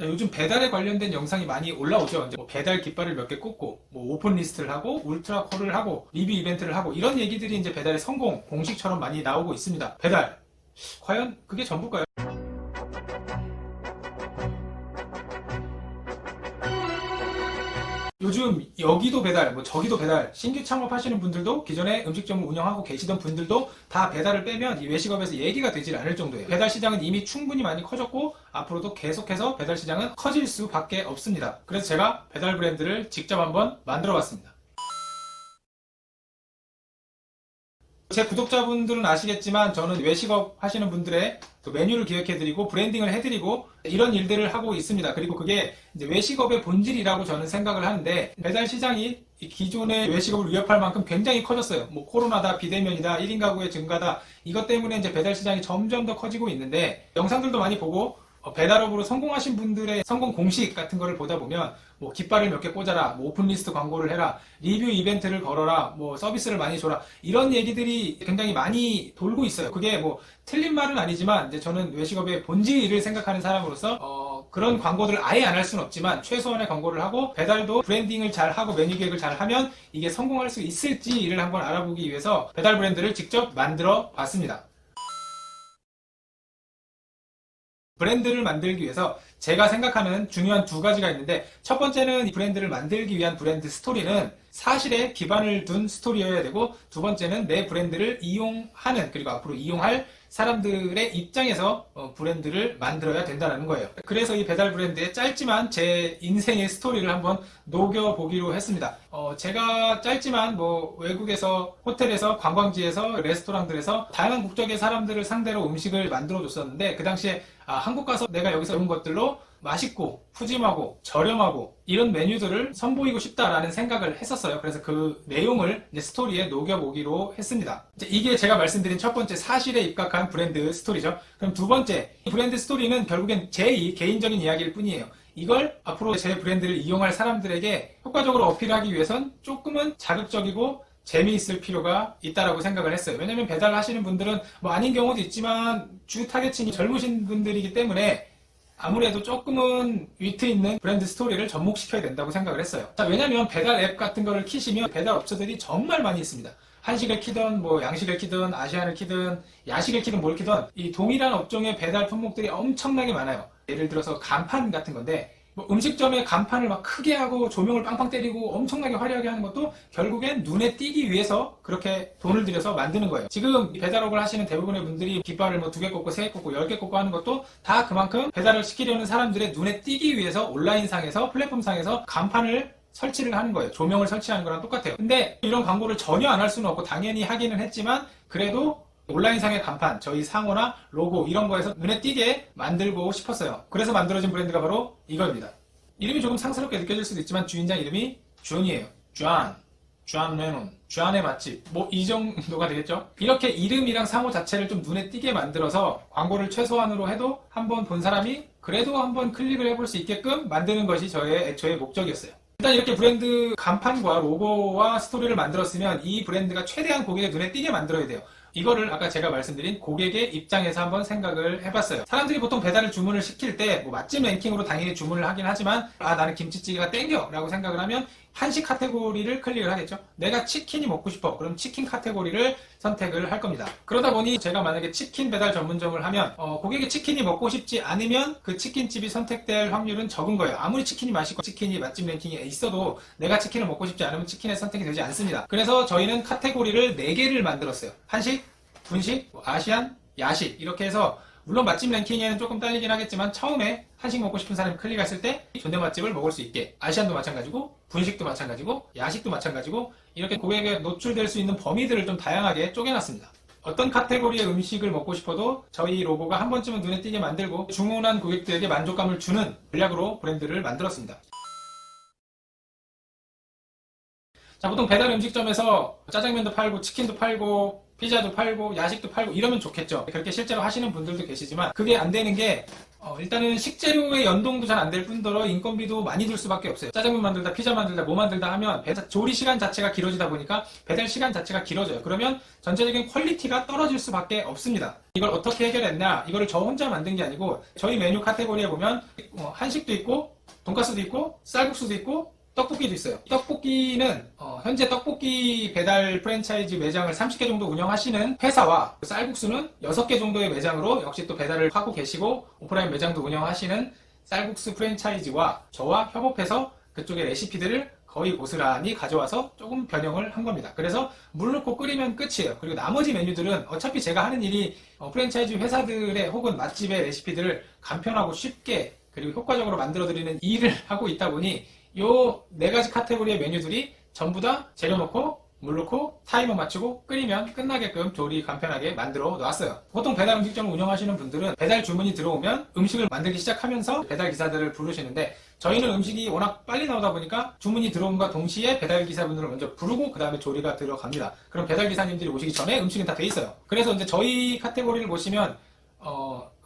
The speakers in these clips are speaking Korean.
요즘 배달에 관련된 영상이 많이 올라오죠. 이제 뭐 배달 깃발을 몇 개 꽂고, 뭐 오픈 리스트를 하고, 울트라 콜을 하고, 리뷰 이벤트를 하고, 이런 얘기들이 이제 배달의 성공 공식처럼 많이 나오고 있습니다. 배달. 과연 그게 전부일까요? 요즘 여기도 배달, 뭐 저기도 배달, 신규 창업하시는 분들도 기존에 음식점을 운영하고 계시던 분들도 다 배달을 빼면 이 외식업에서 얘기가 되질 않을 정도예요. 배달 시장은 이미 충분히 많이 커졌고 앞으로도 계속해서 배달 시장은 커질 수밖에 없습니다. 그래서 제가 배달 브랜드를 직접 한번 만들어 봤습니다. 제 구독자분들은 아시겠지만 저는 외식업 하시는 분들의 그 메뉴를 기획해드리고 브랜딩을 해드리고 이런 일들을 하고 있습니다. 그리고 그게 이제 외식업의 본질이라고 저는 생각을 하는데 배달 시장이 기존의 외식업을 위협할 만큼 굉장히 커졌어요. 뭐 코로나다, 비대면이다, 1인 가구의 증가다 이것 때문에 이제 배달 시장이 점점 더 커지고 있는데 영상들도 많이 보고 배달업으로 성공하신 분들의 성공 공식 같은 거를 보다 보면 뭐 깃발을 몇 개 꽂아라, 뭐 오픈리스트 광고를 해라, 리뷰 이벤트를 걸어라, 뭐 서비스를 많이 줘라 이런 얘기들이 굉장히 많이 돌고 있어요. 그게 뭐 틀린 말은 아니지만 이제 저는 외식업의 본질을 생각하는 사람으로서 그런 광고들을 아예 안 할 수는 없지만 최소한의 광고를 하고 배달도 브랜딩을 잘 하고 메뉴 기획을 잘 하면 이게 성공할 수 있을지를 한번 알아보기 위해서 배달 브랜드를 직접 만들어 봤습니다. 브랜드를 만들기 위해서 제가 생각하는 중요한 두 가지가 있는데 첫 번째는 이 브랜드를 만들기 위한 브랜드 스토리는 사실에 기반을 둔 스토리여야 되고 두 번째는 내 브랜드를 이용하는 그리고 앞으로 이용할 사람들의 입장에서 브랜드를 만들어야 된다는 거예요. 그래서 이 배달 브랜드의 짧지만 제 인생의 스토리를 한번 녹여보기로 했습니다. 제가 짧지만 뭐 외국에서 호텔에서 관광지에서 레스토랑들에서 다양한 국적의 사람들을 상대로 음식을 만들어 줬었는데 그 당시에 한국 가서 내가 여기서 배운 것들로 맛있고 푸짐하고 저렴하고 이런 메뉴들을 선보이고 싶다라는 생각을 했었어요. 그래서 그 내용을 이제 스토리에 녹여보기로 했습니다. 이게 제가 말씀드린 첫 번째 사실에 입각한 브랜드 스토리죠. 그럼 두 번째 브랜드 스토리는 결국엔 제 개인적인 이야기일 뿐이에요. 이걸 앞으로 제 브랜드를 이용할 사람들에게 효과적으로 어필하기 위해선 조금은 자극적이고 재미있을 필요가 있다라고 생각을 했어요. 왜냐면 배달 하시는 분들은 뭐 아닌 경우도 있지만 주 타겟층이 젊으신 분들이기 때문에 아무래도 조금은 위트 있는 브랜드 스토리를 접목시켜야 된다고 생각을 했어요. 자, 왜냐면 배달 앱 같은 거를 키시면 배달 업체들이 정말 많이 있습니다. 한식을 키든 뭐 양식을 키든 아시안을 키든 야식을 키든 뭘 키든 이 동일한 업종의 배달 품목들이 엄청나게 많아요. 예를 들어서 간판 같은 건데 뭐 음식점의 간판을 막 크게 하고 조명을 빵빵 때리고 엄청나게 화려하게 하는 것도 결국엔 눈에 띄기 위해서 그렇게 돈을 들여서 만드는 거예요. 지금 배달업을 하시는 대부분의 분들이 깃발을 뭐 2개 꽂고 3개 꽂고 10개 꽂고 하는 것도 다 그만큼 배달을 시키려는 사람들의 눈에 띄기 위해서 온라인상에서 플랫폼상에서 간판을 설치를 하는 거예요. 조명을 설치하는 거랑 똑같아요. 근데 이런 광고를 전혀 안 할 수는 없고 당연히 하기는 했지만 그래도 온라인상의 간판, 저희 상호나 로고 이런 거에서 눈에 띄게 만들고 싶었어요. 그래서 만들어진 브랜드가 바로 이겁니다. 이름이 조금 상스럽게 느껴질 수도 있지만 주인장 이름이 존이에요. 존 레논, 존의 맛집 뭐 이 정도가 되겠죠. 이렇게 이름이랑 상호 자체를 좀 눈에 띄게 만들어서 광고를 최소한으로 해도 한번 본 사람이 그래도 한번 클릭을 해볼 수 있게끔 만드는 것이 저의 애초의 목적이었어요. 일단 이렇게 브랜드 간판과 로고와 스토리를 만들었으면 이 브랜드가 최대한 고객의 눈에 띄게 만들어야 돼요. 이거를 아까 제가 말씀드린 고객의 입장에서 한번 생각을 해봤어요. 사람들이 보통 배달을 주문을 시킬 때 뭐 맛집 랭킹으로 당연히 주문을 하긴 하지만 나는 김치찌개가 땡겨 라고 생각을 하면 한식 카테고리를 클릭을 하겠죠. 내가 치킨이 먹고 싶어. 그럼 치킨 카테고리를 선택을 할 겁니다. 그러다 보니 제가 만약에 치킨 배달 전문점을 하면 고객이 치킨이 먹고 싶지 않으면 그 치킨집이 선택될 확률은 적은 거예요. 아무리 치킨이 맛있고 치킨이 맛집 랭킹에 있어도 내가 치킨을 먹고 싶지 않으면 치킨의 선택이 되지 않습니다. 그래서 저희는 카테고리를 4개를 만들었어요. 한식, 분식, 아시안, 야식 이렇게 해서 물론 맛집 랭킹에는 조금 딸리긴 하겠지만 처음에 한식 먹고 싶은 사람이 클릭했을 때 존대 맛집을 먹을 수 있게 아시안도 마찬가지고 분식도 마찬가지고 야식도 마찬가지고 이렇게 고객에게 노출될 수 있는 범위들을 좀 다양하게 쪼개놨습니다. 어떤 카테고리의 음식을 먹고 싶어도 저희 로고가 한 번쯤은 눈에 띄게 만들고 주문한 고객들에게 만족감을 주는 전략으로 브랜드를 만들었습니다. 자, 보통 배달 음식점에서 짜장면도 팔고 치킨도 팔고 피자도 팔고 야식도 팔고 이러면 좋겠죠. 그렇게 실제로 하시는 분들도 계시지만 그게 안 되는 게 일단은 식재료의 연동도 잘 안 될 뿐더러 인건비도 많이 들 수밖에 없어요. 짜장면 만들다, 피자 만들다, 뭐 만들다 하면 조리 시간 자체가 길어지다 보니까 배달 시간 자체가 길어져요. 그러면 전체적인 퀄리티가 떨어질 수밖에 없습니다. 이걸 어떻게 해결했냐? 이거를 저 혼자 만든 게 아니고 저희 메뉴 카테고리에 보면 한식도 있고 돈가스도 있고 쌀국수도 있고 떡볶이도 있어요. 떡볶이는 현재 떡볶이 배달 프랜차이즈 매장을 30개 정도 운영하시는 회사와 쌀국수는 6개 정도의 매장으로 역시 또 배달을 하고 계시고 오프라인 매장도 운영하시는 쌀국수 프랜차이즈와 저와 협업해서 그쪽의 레시피들을 거의 고스란히 가져와서 조금 변형을 한 겁니다. 그래서 물 넣고 끓이면 끝이에요. 그리고 나머지 메뉴들은 어차피 제가 하는 일이 프랜차이즈 회사들의 혹은 맛집의 레시피들을 간편하고 쉽게 그리고 효과적으로 만들어드리는 일을 하고 있다 보니 요 4가지 카테고리의 메뉴들이 전부 다 재료 넣고 물 넣고 타이머 맞추고 끓이면 끝나게끔 조리 간편하게 만들어 놨어요. 보통 배달 음식점을 운영하시는 분들은 배달 주문이 들어오면 음식을 만들기 시작하면서 배달 기사들을 부르시는데 저희는 음식이 워낙 빨리 나오다 보니까 주문이 들어옴과 동시에 배달 기사분들을 먼저 부르고 그 다음에 조리가 들어갑니다. 그럼 배달 기사님들이 오시기 전에 음식은 다 돼 있어요. 그래서 이제 저희 카테고리를 보시면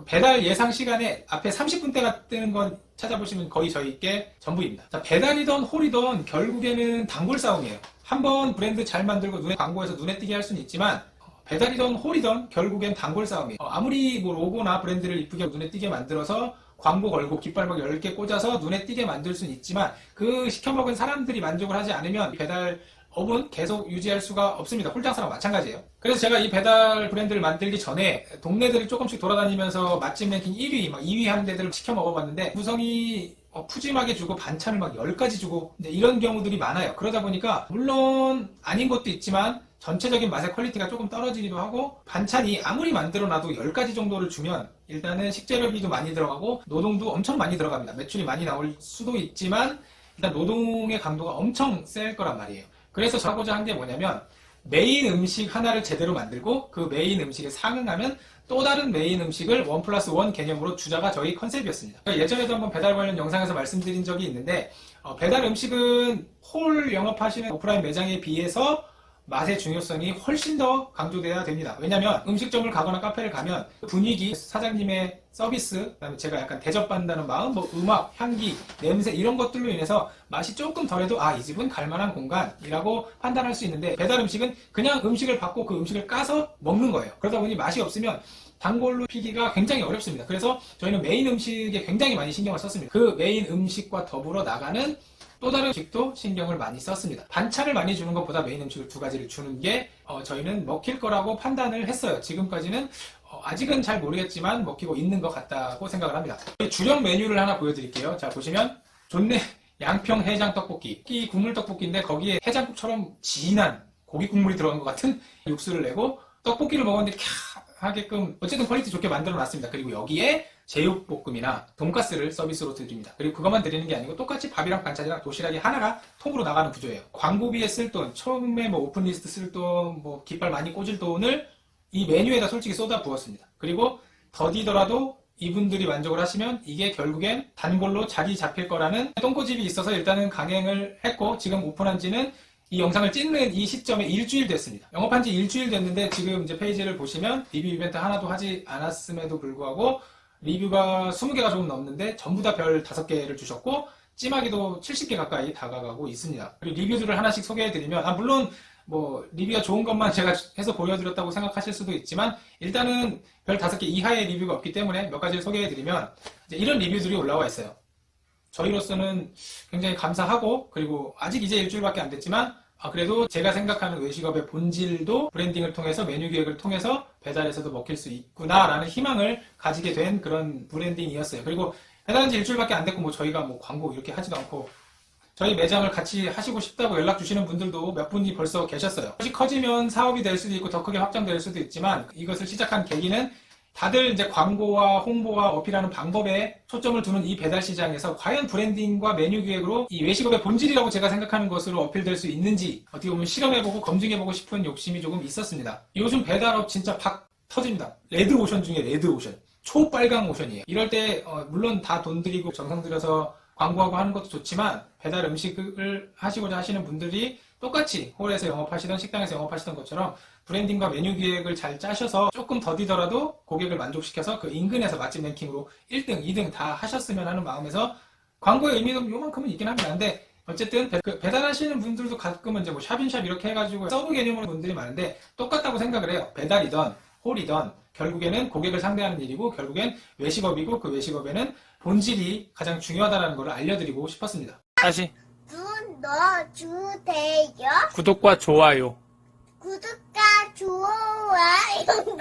배달 예상 시간에 앞에 30분대가 뜨는 건 찾아보시면 거의 저희께 전부입니다. 자, 배달이던 홀이던 결국에는 단골 싸움이에요. 한번 브랜드 잘 만들고 광고해서 눈에 띄게 할 수는 있지만 배달이던 홀이던 결국엔 단골 싸움이에요. 아무리 뭐 로고나 브랜드를 이쁘게 눈에 띄게 만들어서 광고 걸고 깃발막 10개 꽂아서 눈에 띄게 만들 수는 있지만 그 시켜먹은 사람들이 만족을 하지 않으면 배달 업은 계속 유지할 수가 없습니다. 홀장사랑 마찬가지예요. 그래서 제가 이 배달 브랜드를 만들기 전에 동네들을 조금씩 돌아다니면서 맛집 랭킹 1위, 막 2위 하는 데들을 시켜 먹어봤는데 구성이 푸짐하게 주고 반찬을 막 10가지 주고 이런 경우들이 많아요. 그러다 보니까 물론 아닌 것도 있지만 전체적인 맛의 퀄리티가 조금 떨어지기도 하고 반찬이 아무리 만들어놔도 10가지 정도를 주면 일단은 식재료비도 많이 들어가고 노동도 엄청 많이 들어갑니다. 매출이 많이 나올 수도 있지만 일단 노동의 강도가 엄청 셀 거란 말이에요. 그래서 저 하고자 한 게 뭐냐면 메인 음식 하나를 제대로 만들고 그 메인 음식에 상응하면 또 다른 메인 음식을 1+1 개념으로 주자가 저희 컨셉이었습니다. 예전에도 한번 배달 관련 영상에서 말씀드린 적이 있는데 배달 음식은 홀 영업하시는 오프라인 매장에 비해서 맛의 중요성이 훨씬 더 강조돼야 됩니다. 왜냐면 음식점을 가거나 카페를 가면 분위기, 사장님의 서비스, 그다음에 제가 약간 대접받는다는 마음, 뭐 음악, 향기, 냄새 이런 것들로 인해서 맛이 조금 덜해도 이 집은 갈만한 공간이라고 판단할 수 있는데 배달 음식은 그냥 음식을 받고 그 음식을 까서 먹는 거예요. 그러다 보니 맛이 없으면 단골로 피기가 굉장히 어렵습니다. 그래서 저희는 메인 음식에 굉장히 많이 신경을 썼습니다. 그 메인 음식과 더불어 나가는 또 다른 음식도 신경을 많이 썼습니다. 반찬을 많이 주는 것보다 메인 음식을 2가지를 주는 게 저희는 먹힐 거라고 판단을 했어요. 지금까지는 아직은 잘 모르겠지만 먹히고 있는 것 같다고 생각을 합니다. 주력 메뉴를 하나 보여드릴게요. 자, 보시면 좋네 양평 해장 떡볶이. 이 국물 떡볶이인데 거기에 해장국처럼 진한 고기 국물이 들어간 것 같은 육수를 내고 떡볶이를 먹었는데 하게끔 어쨌든 퀄리티 좋게 만들어 놨습니다. 그리고 여기에 제육볶음이나 돈가스를 서비스로 드립니다. 그리고 그것만 드리는 게 아니고 똑같이 밥이랑 반찬이랑 도시락이 하나가 통으로 나가는 구조예요. 광고비에 쓸 돈, 처음에 뭐 오픈리스트 쓸 돈, 뭐 깃발 많이 꽂을 돈을 이 메뉴에다 솔직히 쏟아 부었습니다. 그리고 더디더라도 이분들이 만족을 하시면 이게 결국엔 단골로 자리 잡힐 거라는 똥꼬집이 있어서 일단은 강행을 했고 지금 오픈한 지는 이 영상을 찍는 이 시점에 일주일 됐습니다. 영업한 지 일주일 됐는데 지금 이제 페이지를 보시면 리뷰 이벤트 하나도 하지 않았음에도 불구하고 리뷰가 20개가 조금 넘는데 전부 다 별 5개를 주셨고 찜하기도 70개 가까이 다가가고 있습니다. 그리고 리뷰들을 하나씩 소개해드리면 물론 뭐 리뷰가 좋은 것만 제가 해서 보여드렸다고 생각하실 수도 있지만 일단은 별 5개 이하의 리뷰가 없기 때문에 몇 가지를 소개해드리면 이제 이런 리뷰들이 올라와 있어요. 저희로서는 굉장히 감사하고 그리고 아직 이제 일주일밖에 안 됐지만 그래도 제가 생각하는 외식업의 본질도 브랜딩을 통해서 메뉴 기획을 통해서 배달에서도 먹힐 수 있구나라는 희망을 가지게 된 그런 브랜딩이었어요. 그리고 배달한 지 일주일밖에 안 됐고 뭐 저희가 뭐 광고 이렇게 하지도 않고 저희 매장을 같이 하시고 싶다고 연락 주시는 분들도 몇 분이 벌써 계셨어요. 커지면 사업이 될 수도 있고 더 크게 확장될 수도 있지만 이것을 시작한 계기는 다들 이제 광고와 홍보와 어필하는 방법에 초점을 두는 이 배달 시장에서 과연 브랜딩과 메뉴 기획으로 이 외식업의 본질이라고 제가 생각하는 것으로 어필될 수 있는지 어떻게 보면 실험해보고 검증해보고 싶은 욕심이 조금 있었습니다. 요즘 배달업 진짜 박 터집니다. 레드오션 중에 레드오션. 초빨강 오션이에요. 이럴 때 물론 다 돈 들이고 정성 들여서 광고하고 하는 것도 좋지만 배달 음식을 하시고자 하시는 분들이 똑같이 홀에서 영업하시던 식당에서 영업하시던 것처럼 브랜딩과 메뉴 기획을 잘 짜셔서 조금 더디더라도 고객을 만족시켜서 그 인근에서 맛집 랭킹으로 1등, 2등 다 하셨으면 하는 마음에서 광고의 의미는 요만큼은 있긴 합니다. 근데 어쨌든 배달하시는 분들도 가끔은 이제 뭐 샵인샵 이렇게 해가지고 서브 개념으로 분들이 많은데 똑같다고 생각을 해요. 배달이던 홀이던 결국에는 고객을 상대하는 일이고 결국엔 외식업이고 그 외식업에는 본질이 가장 중요하다는 걸 알려드리고 싶었습니다. 다시 눈 넣어주세요. 구독과 좋아요. 구독과 좋아요